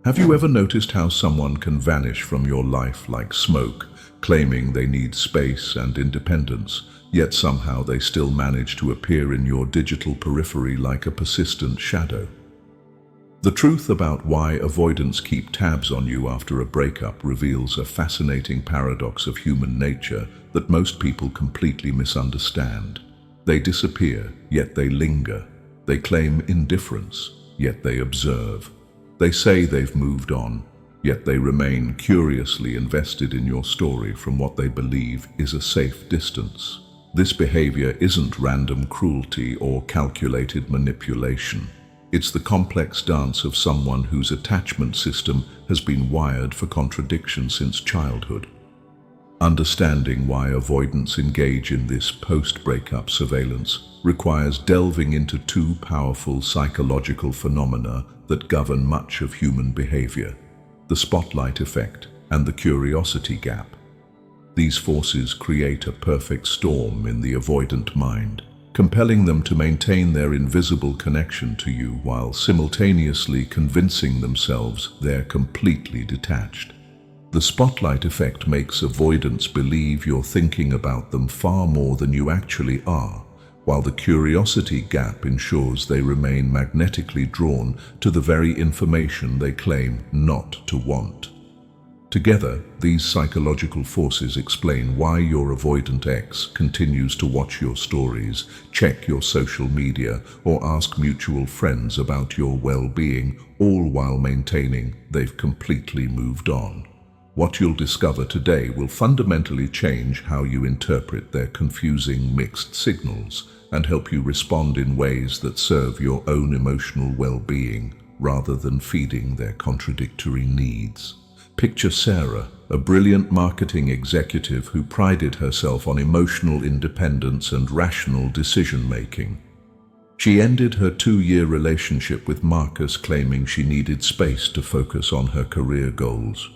Have you ever noticed how someone can vanish from your life like smoke, claiming they need space and independence, yet somehow they still manage to appear in your digital periphery like a persistent shadow? The truth about why avoidants keep tabs on you after a breakup reveals a fascinating paradox of human nature that most people completely misunderstand. They disappear, yet they linger. They claim indifference, yet they observe. They say they've moved on, yet they remain curiously invested in your story from what they believe is a safe distance. This behavior isn't random cruelty or calculated manipulation. It's the complex dance of someone whose attachment system has been wired for contradiction since childhood. Understanding why avoidants engage in this post-breakup surveillance requires delving into two powerful psychological phenomena that govern much of human behavior: the spotlight effect and the curiosity gap. These forces create a perfect storm in the avoidant mind, compelling them to maintain their invisible connection to you while simultaneously convincing themselves they're completely detached. The spotlight effect makes avoidants believe you're thinking about them far more than you actually are, while the curiosity gap ensures they remain magnetically drawn to the very information they claim not to want. Together, these psychological forces explain why your avoidant ex continues to watch your stories, check your social media, or ask mutual friends about your well-being, all while maintaining they've completely moved on. What you'll discover today will fundamentally change how you interpret their confusing mixed signals and help you respond in ways that serve your own emotional well-being rather than feeding their contradictory needs. Picture Sarah, a brilliant marketing executive who prided herself on emotional independence and rational decision-making. She ended her 2-year relationship with Marcus, claiming she needed space to focus on her career goals.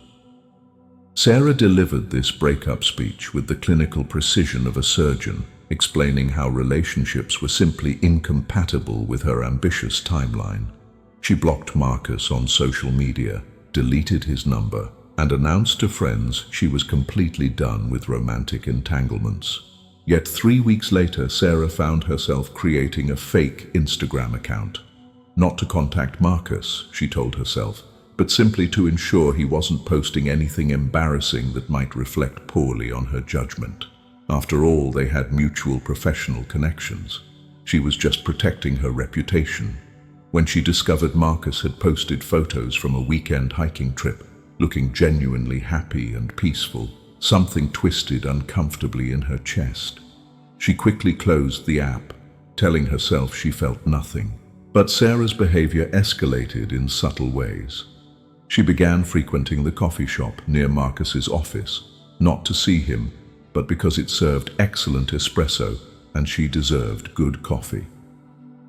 Sarah delivered this breakup speech with the clinical precision of a surgeon, explaining how relationships were simply incompatible with her ambitious timeline. She blocked Marcus on social media, deleted his number, and announced to friends she was completely done with romantic entanglements. Yet 3 weeks later, Sarah found herself creating a fake Instagram account. Not to contact Marcus, she told herself, but simply to ensure he wasn't posting anything embarrassing that might reflect poorly on her judgment. After all, they had mutual professional connections. She was just protecting her reputation. When she discovered Marcus had posted photos from a weekend hiking trip, looking genuinely happy and peaceful, something twisted uncomfortably in her chest. She quickly closed the app, telling herself she felt nothing. But Sarah's behavior escalated in subtle ways. She began frequenting the coffee shop near Marcus's office, not to see him, but because it served excellent espresso and she deserved good coffee.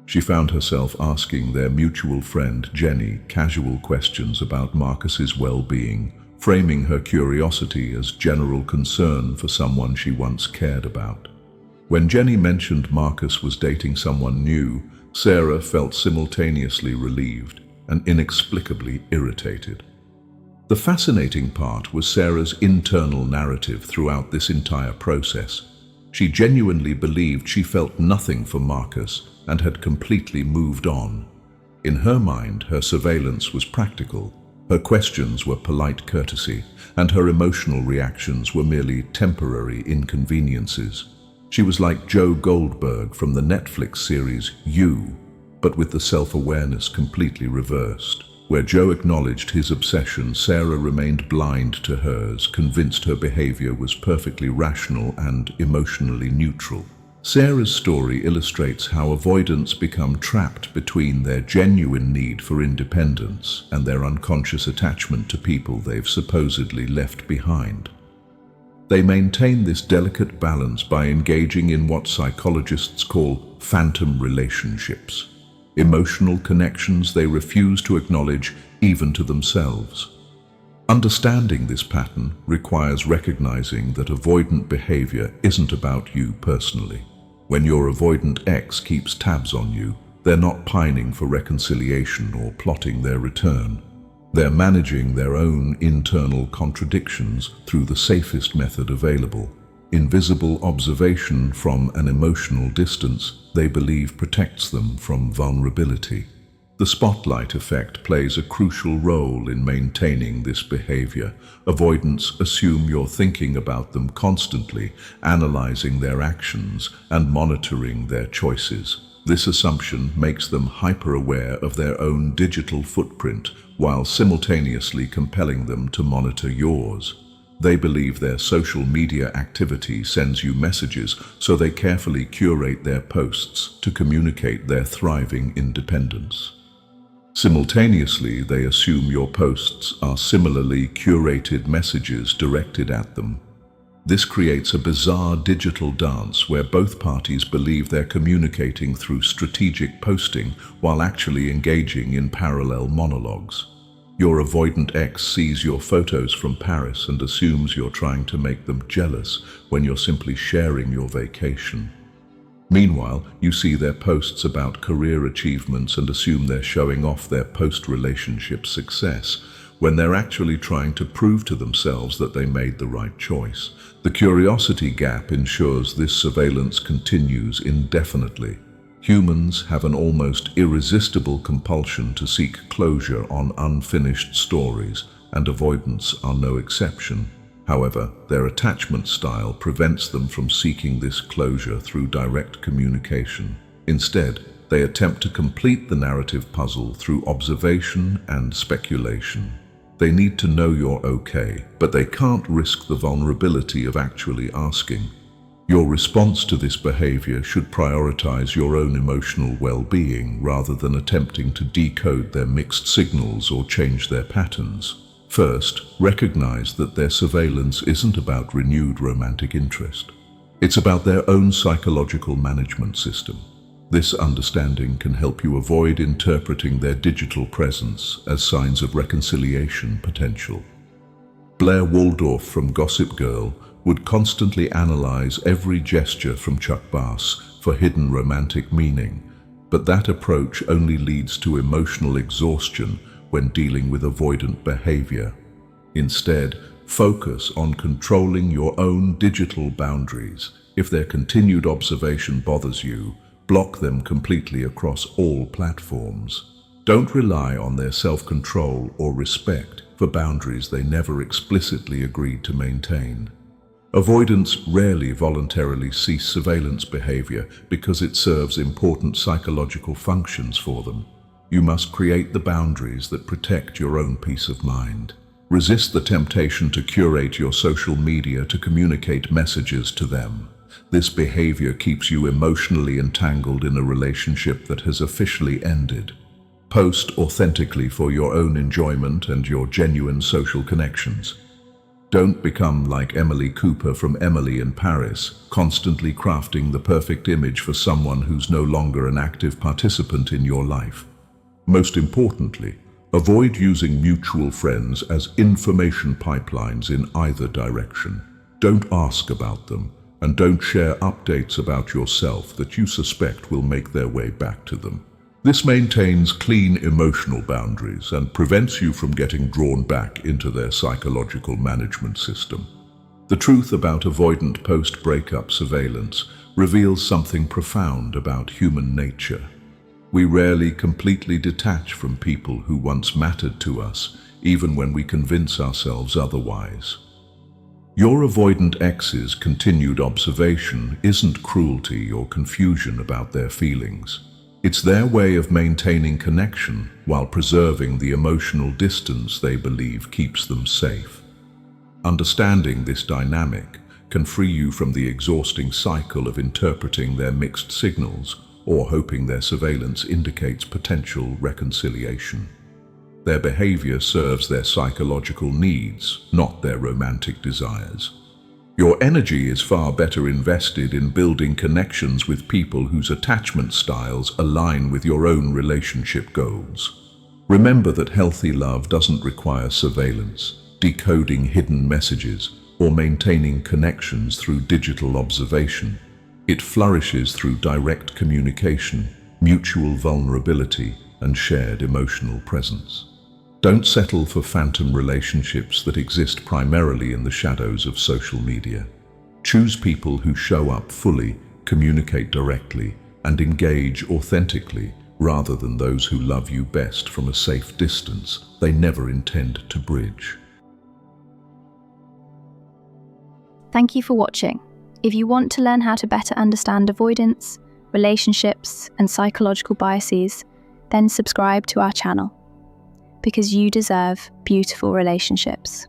She found herself asking their mutual friend Jenny casual questions about Marcus's well-being, framing her curiosity as general concern for someone she once cared about. When Jenny mentioned Marcus was dating someone new, Sarah felt simultaneously relieved and inexplicably irritated. The fascinating part was Sarah's internal narrative throughout this entire process. She genuinely believed she felt nothing for Marcus and had completely moved on. In her mind, her surveillance was practical, her questions were polite courtesy, and her emotional reactions were merely temporary inconveniences. She was like Joe Goldberg from the Netflix series You, but with the self-awareness completely reversed. Where Joe acknowledged his obsession, Sarah remained blind to hers, convinced her behavior was perfectly rational and emotionally neutral. Sarah's story illustrates how avoidants become trapped between their genuine need for independence and their unconscious attachment to people they've supposedly left behind. They maintain this delicate balance by engaging in what psychologists call phantom relationships, emotional connections they refuse to acknowledge even to themselves. Understanding this pattern requires recognizing that avoidant behavior isn't about you personally. When your avoidant ex keeps tabs on you, they're not pining for reconciliation or plotting their return. They're managing their own internal contradictions through the safest method available. Invisible observation from an emotional distance they believe protects them from vulnerability. The spotlight effect plays a crucial role in maintaining this behavior. Avoidants assume you're thinking about them constantly, analyzing their actions and monitoring their choices. This assumption makes them hyper-aware of their own digital footprint while simultaneously compelling them to monitor yours. They believe their social media activity sends you messages, so they carefully curate their posts to communicate their thriving independence. Simultaneously, they assume your posts are similarly curated messages directed at them. This creates a bizarre digital dance where both parties believe they're communicating through strategic posting while actually engaging in parallel monologues. Your avoidant ex sees your photos from Paris and assumes you're trying to make them jealous when you're simply sharing your vacation. Meanwhile, you see their posts about career achievements and assume they're showing off their post-relationship success, when they're actually trying to prove to themselves that they made the right choice. The curiosity gap ensures this surveillance continues indefinitely. Humans have an almost irresistible compulsion to seek closure on unfinished stories, and avoidants are no exception. However, their attachment style prevents them from seeking this closure through direct communication. Instead, they attempt to complete the narrative puzzle through observation and speculation. They need to know you're okay, but they can't risk the vulnerability of actually asking. Your response to this behavior should prioritize your own emotional well-being rather than attempting to decode their mixed signals or change their patterns. First, recognize that their surveillance isn't about renewed romantic interest. It's about their own psychological management system. This understanding can help you avoid interpreting their digital presence as signs of reconciliation potential. Blair Waldorf from Gossip Girl would constantly analyze every gesture from Chuck Bass for hidden romantic meaning, but that approach only leads to emotional exhaustion when dealing with avoidant behavior. Instead, focus on controlling your own digital boundaries. If their continued observation bothers you, block them completely across all platforms. Don't rely on their self-control or respect for boundaries they never explicitly agreed to maintain. Avoidants rarely voluntarily cease surveillance behavior because it serves important psychological functions for them. You must create the boundaries that protect your own peace of mind. Resist the temptation to curate your social media to communicate messages to them. This behavior keeps you emotionally entangled in a relationship that has officially ended. Post authentically for your own enjoyment and your genuine social connections. Don't become like Emily Cooper from Emily in Paris, constantly crafting the perfect image for someone who's no longer an active participant in your life. Most importantly, avoid using mutual friends as information pipelines in either direction. Don't ask about them, and don't share updates about yourself that you suspect will make their way back to them. This maintains clean emotional boundaries and prevents you from getting drawn back into their psychological management system. The truth about avoidant post-breakup surveillance reveals something profound about human nature. We rarely completely detach from people who once mattered to us, even when we convince ourselves otherwise. Your avoidant ex's continued observation isn't cruelty or confusion about their feelings. It's their way of maintaining connection while preserving the emotional distance they believe keeps them safe. Understanding this dynamic can free you from the exhausting cycle of interpreting their mixed signals or hoping their surveillance indicates potential reconciliation. Their behavior serves their psychological needs, not their romantic desires. Your energy is far better invested in building connections with people whose attachment styles align with your own relationship goals. Remember that healthy love doesn't require surveillance, decoding hidden messages, or maintaining connections through digital observation. It flourishes through direct communication, mutual vulnerability, and shared emotional presence. Don't settle for phantom relationships that exist primarily in the shadows of social media. Choose people who show up fully, communicate directly, and engage authentically, rather than those who love you best from a safe distance they never intend to bridge. Thank you for watching. If you want to learn how to better understand avoidance, relationships, and psychological biases, then subscribe to our channel, because you deserve beautiful relationships.